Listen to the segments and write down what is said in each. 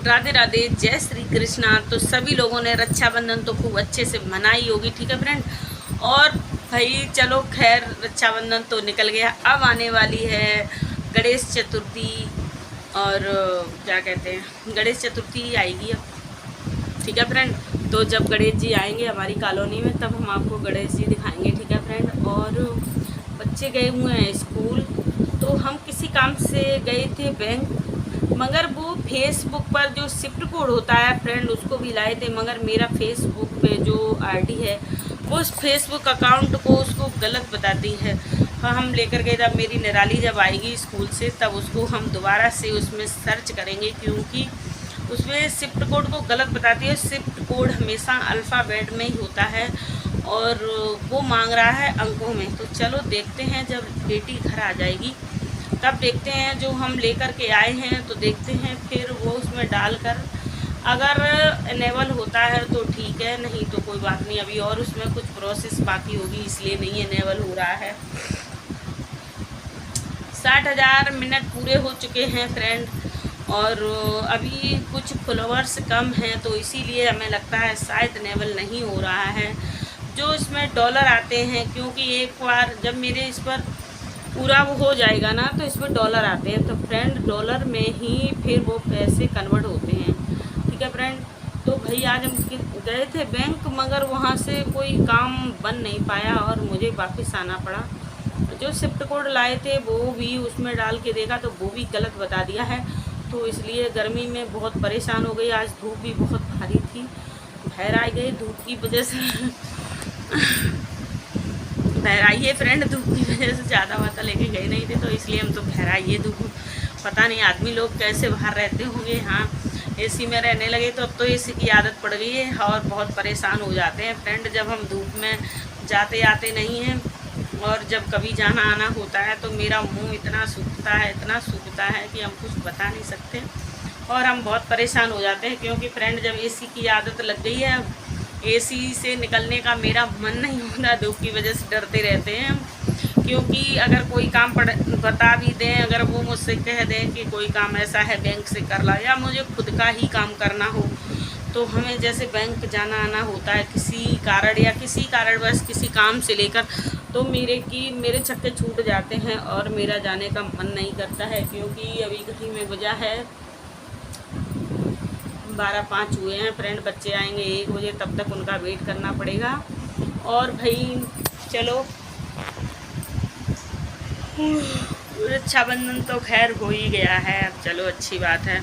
राधे राधे, जय श्री कृष्णा। तो सभी लोगों ने रक्षाबंधन तो खूब अच्छे से मनाई होगी, ठीक है फ्रेंड। और भाई चलो खैर, रक्षाबंधन तो निकल गया, अब आने वाली है गणेश चतुर्थी। और क्या कहते हैं, गणेश चतुर्थी आएगी अब, ठीक है फ्रेंड। तो जब गणेश जी आएंगे हमारी कॉलोनी में, तब हम आपको गणेश जी दिखाएंगे, ठीक है फ्रेंड। और बच्चे गए हुए हैं स्कूल, तो हम किसी काम से गए थे बैंक, मगर वो फेसबुक पर जो शिफ्ट कोड होता है फ्रेंड, उसको भी लाए थे, मगर मेरा फेसबुक पे जो आईडी है वो उस फेसबुक अकाउंट को उसको गलत बताती है। हाँ, हम लेकर गए, तब मेरी निराली जब आएगी स्कूल से तब उसको हम दोबारा से उसमें सर्च करेंगे, क्योंकि उसमें शिफ्ट कोड को गलत बताती है। शिफ्ट कोड हमेशा अल्फ़ाबेट में ही होता है और वो मांग रहा है अंकों में। तो चलो देखते हैं, जब बेटी घर आ जाएगी तब देखते हैं, जो हम लेकर के आए हैं तो देखते हैं, फिर वो उसमें डालकर अगर इनेबल होता है तो ठीक है, नहीं तो कोई बात नहीं। अभी और उसमें कुछ प्रोसेस बाकी होगी, इसलिए नहीं इनेबल हो रहा है। 60,000 मिनट पूरे हो चुके हैं फ्रेंड, और अभी कुछ फॉलोअर्स कम हैं, तो इसीलिए हमें लगता है शायद इनेबल नहीं हो रहा है। जो इसमें डॉलर आते हैं, क्योंकि एक बार जब मेरे इस पर पूरा वो हो जाएगा ना, तो इसमें डॉलर आते हैं, तो फ्रेंड डॉलर में ही फिर वो पैसे कन्वर्ट होते हैं, ठीक है फ्रेंड। तो भाई आज हम गए थे बैंक, मगर वहाँ से कोई काम बन नहीं पाया और मुझे वापस आना पड़ा। जो शिफ्ट कोड लाए थे वो भी उसमें डाल के देखा तो वो भी गलत बता दिया है। तो इसलिए गर्मी में बहुत परेशान हो गई। आज धूप भी बहुत भारी थी, बाहर आ गए धूप की वजह से बाहर आइए फ्रेंड, धूप की वजह से ज़्यादा माता लेके गए नहीं थे, तो इसलिए हम तो बाहर आइए। धूप पता नहीं आदमी लोग कैसे बाहर रहते होंगे। हाँ, एसी में रहने लगे तो अब तो एसी की आदत पड़ गई है और बहुत परेशान हो जाते हैं फ्रेंड, जब हम धूप में जाते आते नहीं हैं। और जब कभी जाना आना होता है तो मेरा मुंह इतना सूखता है, इतना सूखता है कि हम कुछ बता नहीं सकते, और हम बहुत परेशान हो जाते हैं, क्योंकि फ्रेंड जब एसी की आदत लग गई है, एसी से निकलने का मेरा मन नहीं होता। धूप की वजह से डरते रहते हैं हम, क्योंकि अगर कोई काम बता भी दें, अगर वो मुझसे कह दें कि कोई काम ऐसा है बैंक से कर ला, या मुझे खुद का ही काम करना हो, तो हमें जैसे बैंक जाना आना होता है किसी कारण या किसी कारणवश किसी काम से लेकर, तो मेरे छक्के छूट जाते हैं और मेरा जाने का मन नहीं करता है, क्योंकि अभी घड़ी में बजा है 12:05 हुए हैं फ्रेंड। बच्चे आएंगे 1 बजे, तब तक उनका वेट करना पड़ेगा। और भाई चलो, रक्षाबंधन तो खैर हो ही गया है, अब चलो अच्छी बात है।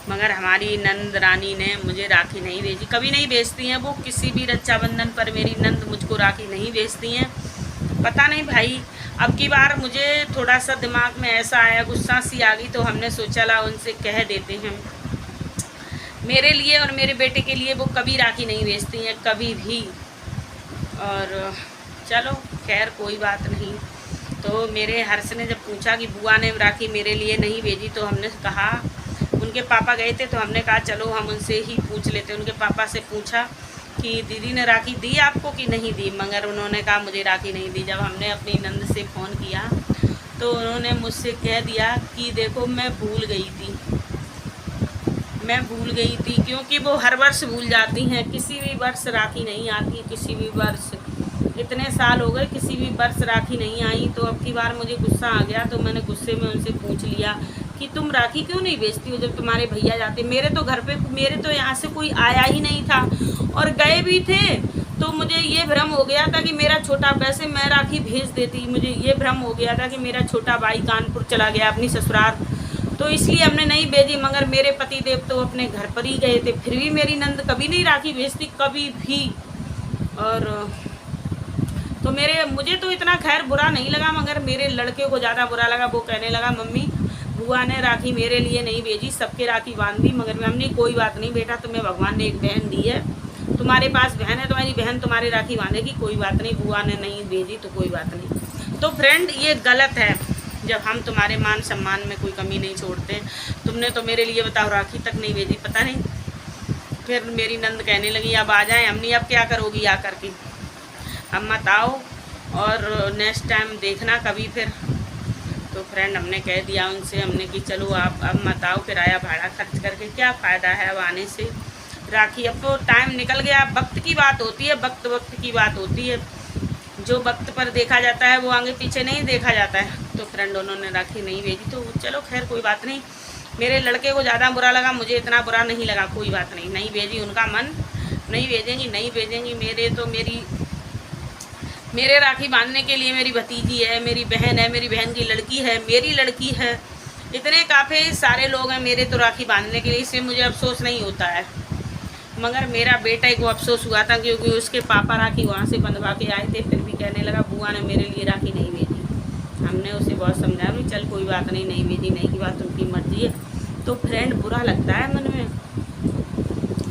मगर हमारी नंद रानी ने मुझे राखी नहीं भेजी, कभी नहीं भेजती हैं वो, किसी भी रक्षाबंधन पर मेरी नंद मुझको राखी नहीं भेजती हैं। पता नहीं भाई, अब की बार मुझे थोड़ा सा दिमाग में ऐसा आया, गुस्सा सी आ गई, तो हमने सोचा ला उनसे कह देते हैं। मेरे लिए और मेरे बेटे के लिए वो कभी राखी नहीं भेजती हैं, कभी भी। और चलो खैर कोई बात नहीं। तो मेरे हर्ष ने जब पूछा कि बुआ ने राखी मेरे लिए नहीं भेजी, तो हमने कहा, उनके पापा गए थे तो हमने कहा चलो हम उनसे ही पूछ लेते। उनके पापा से पूछा कि दीदी ने राखी दी आपको कि नहीं दी, मगर उन्होंने कहा मुझे राखी नहीं दी। जब हमने अपनी नंद से फ़ोन किया तो उन्होंने मुझसे कह दिया कि देखो मैं भूल गई थी, क्योंकि वो हर वर्ष भूल जाती हैं, किसी भी वर्ष राखी नहीं आती, किसी भी वर्ष। इतने साल हो गए किसी भी वर्ष राखी नहीं आई, तो अब की बार मुझे गुस्सा आ गया, तो मैंने गुस्से में उनसे पूछ लिया कि तुम राखी क्यों नहीं भेजती हो जब तुम्हारे भैया जाते। मेरे तो घर पे, मेरे तो यहाँ से कोई आया ही नहीं था, और गए भी थे तो मुझे ये भ्रम हो गया था कि मेरा छोटा, वैसे मैं राखी भेज देती, मुझे ये भ्रम हो गया था कि मेरा छोटा भाई कानपुर चला गया अपनी ससुराल, तो इसलिए हमने नहीं भेजी। मगर मेरे पति देव तो अपने घर पर ही गए थे, फिर भी मेरी नंद कभी नहीं राखी भेजती, कभी भी। और तो मुझे तो इतना खैर बुरा नहीं लगा, मगर मेरे लड़के को ज़्यादा बुरा लगा। वो कहने लगा मम्मी बुआ ने राखी मेरे लिए नहीं भेजी, सबके राखी बांध दी। मगर मम्मी कोई बात नहीं बेटा, तुम्हें भगवान ने एक बहन दी है, तुम्हारे पास बहन है, तुम्हारी बहन तुम्हारी राखी बांधेगी, कोई बात नहीं, बुआ ने नहीं भेजी तो कोई बात नहीं। तो फ्रेंड ये गलत है, जब हम तुम्हारे मान सम्मान में कोई कमी नहीं छोड़ते। तुमने तो मेरे लिए बताओ राखी तक नहीं भेजी, पता नहीं। फिर मेरी नंद कहने लगी अब आ जाए अम्मी, अब क्या करोगी आकर के, अब मत आओ और नेक्स्ट टाइम देखना कभी फिर। तो फ्रेंड हमने कह दिया उनसे, हमने कि चलो आप अब मत आओ, किराया भाड़ा खर्च करके क्या फ़ायदा है अब आने से राखी। अब तो टाइम निकल गया, वक्त की बात होती है, वक्त की बात होती है। जो वक्त पर देखा जाता है वो आगे पीछे नहीं देखा जाता है। तो फ्रेंड उन्होंने राखी नहीं भेजी, तो चलो खैर कोई बात नहीं। मेरे लड़के को ज़्यादा बुरा लगा, मुझे इतना बुरा नहीं लगा, कोई बात नहीं, नहीं भेजी, उनका मन, नहीं भेजेंगी। मेरे राखी बांधने के लिए मेरी भतीजी है, मेरी बहन है, मेरी बहन की लड़की है, मेरी लड़की है, इतने काफ़ी सारे लोग हैं मेरे तो राखी बांधने के लिए। इससे मुझे अफसोस नहीं होता है, मगर मेरा बेटा को अफसोस हुआ था, क्योंकि उसके पापा राखी वहाँ से बंधवा के आए थे, फिर भी कहने लगा बुआ ने मेरे लिए राखी नहीं भेजी। हमने उसे बहुत समझाया, भी चल कोई बात नहीं, नहीं भेजी, नहीं की बात उनकी मर्जी है। तो फ्रेंड बुरा लगता है मन में,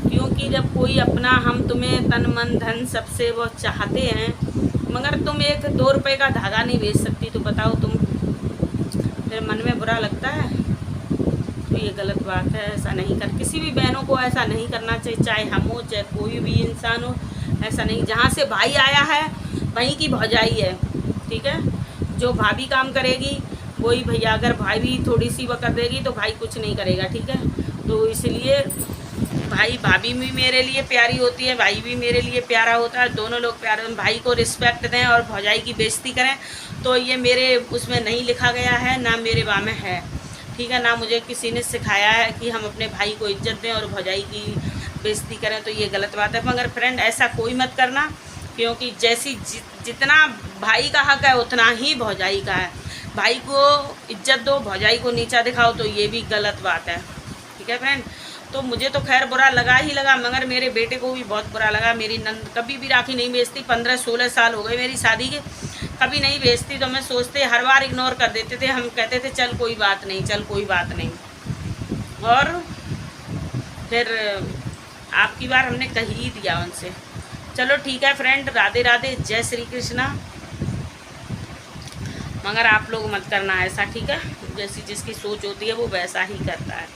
क्योंकि जब कोई अपना, हम तुम्हें तन मन धन सबसे वो चाहते हैं, मगर तुम एक 2 रुपये का धागा नहीं बेच सकती, तो बताओ तुम, फिर मन में बुरा लगता है। तो ये गलत बात है, ऐसा नहीं कर, किसी भी बहनों को ऐसा नहीं करना चाहिए, चाहे हम हो चाहे कोई भी इंसान हो, ऐसा नहीं। जहाँ से भाई आया है वहीं की भौजाई है, ठीक है। जो भाभी काम करेगी वही भैया, अगर भाई भी थोड़ी सी वह कर देगी तो भाई कुछ नहीं करेगा, ठीक है। तो इसलिए भाई, भाभी भी मेरे लिए प्यारी होती है, भाई भी मेरे लिए प्यारा होता है, दोनों लोग प्यारे। भाई को रिस्पेक्ट दें और भौजाई की बेइज्जती करें, तो ये मेरे उसमें नहीं लिखा गया है, ना मेरे वाँ में है, ठीक है। ना मुझे किसी ने सिखाया है कि हम अपने भाई को इज्जत दें और भौजाई की बेइज्जती करें, तो ये गलत बात है। मगर फ्रेंड ऐसा कोई मत करना, क्योंकि जितना भाई का हक है उतना ही भौजाई का है। भाई को इज्जत दो, भौजाई को नीचा दिखाओ, तो ये भी गलत बात है, ठीक है फ्रेंड। तो मुझे तो खैर बुरा लगा ही लगा, मगर मेरे बेटे को भी बहुत बुरा लगा। मेरी नंद कभी भी राखी नहीं बेचती, 15-16 साल हो गए मेरी शादी के, कभी नहीं बेचती। तो मैं सोचते, हर बार इग्नोर कर देते थे, हम कहते थे चल कोई बात नहीं, चल कोई बात नहीं। और फिर आपकी बार हमने कह ही दिया उनसे। चलो ठीक है फ्रेंड, राधे राधे, जय श्री कृष्णा। मगर आप लोग मत करना ऐसा, ठीक है। जैसी जिसकी सोच होती है वो वैसा ही करता है।